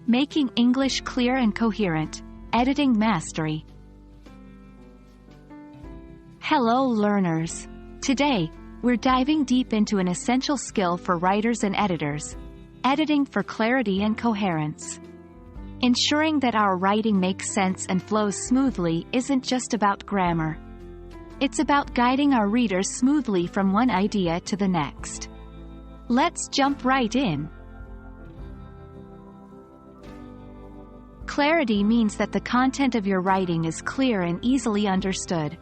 Making English Clear and Coherent, Editing Mastery. Hello learners! Today, we're diving deep into an essential skill for writers and editors, editing for clarity and coherence. Ensuring that our writing makes sense and flows smoothly isn't just about grammar. It's about guiding our readers smoothly from one idea to the next. Let's jump right in. Clarity means that the content of your writing is clear and easily understood.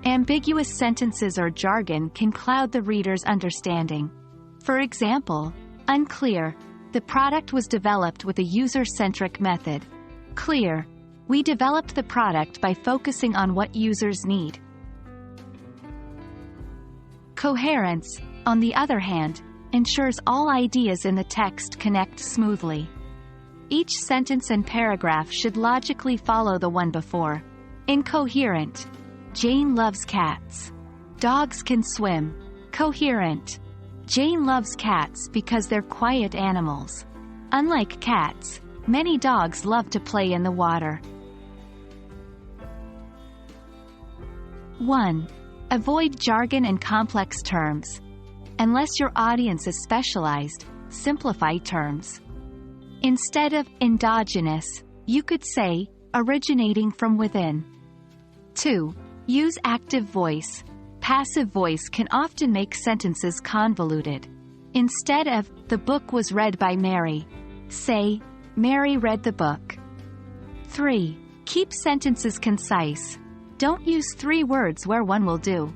Ambiguous sentences or jargon can cloud the reader's understanding. For example, unclear, the product was developed with a user-centric method. Clear, we developed the product by focusing on what users need. Coherence, on the other hand, ensures all ideas in the text connect smoothly. Each sentence and paragraph should logically follow the one before. Incoherent, Jane loves cats. Dogs can swim. Coherent, Jane loves cats because they're quiet animals. Unlike cats, many dogs love to play in the water. 1. Avoid jargon and complex terms. Unless your audience is specialized, simplify terms. Instead of endogenous, you could say originating from within. 2. Use active voice. Passive voice can often make sentences convoluted. Instead of, the book was read by Mary, say, Mary read the book. 3. Keep sentences concise. Don't use 3 words where one will do.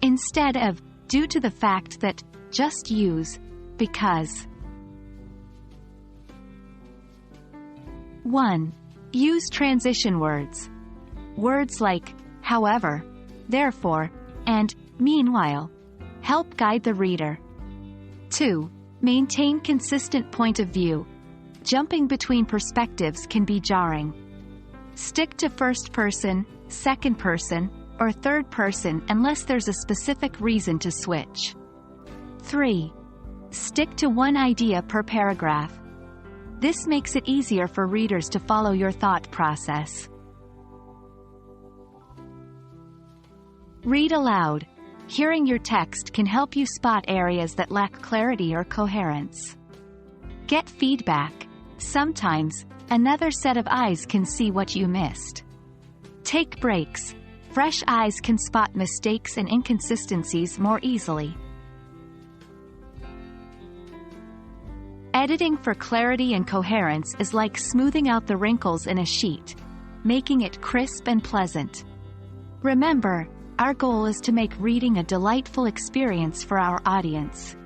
Instead of, due to the fact that, just use, because. 1. Use transition words. Words like, however, therefore, and meanwhile help guide the reader. 2. Maintain consistent point of view. Jumping between perspectives can be jarring. Stick to first person, second person, or third person unless there's a specific reason to switch. 3. Stick to one idea per paragraph. This makes it easier for readers to follow your thought process. Read aloud. Hearing your text can help you spot areas that lack clarity or coherence. Get feedback. Sometimes, another set of eyes can see what you missed. Take breaks. Fresh eyes can spot mistakes and inconsistencies more easily. Editing for clarity and coherence is like smoothing out the wrinkles in a sheet, making it crisp and pleasant. Remember, our goal is to make reading a delightful experience for our audience.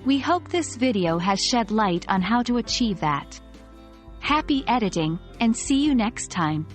We hope this video has shed light on how to achieve that. Happy editing, and see you next time.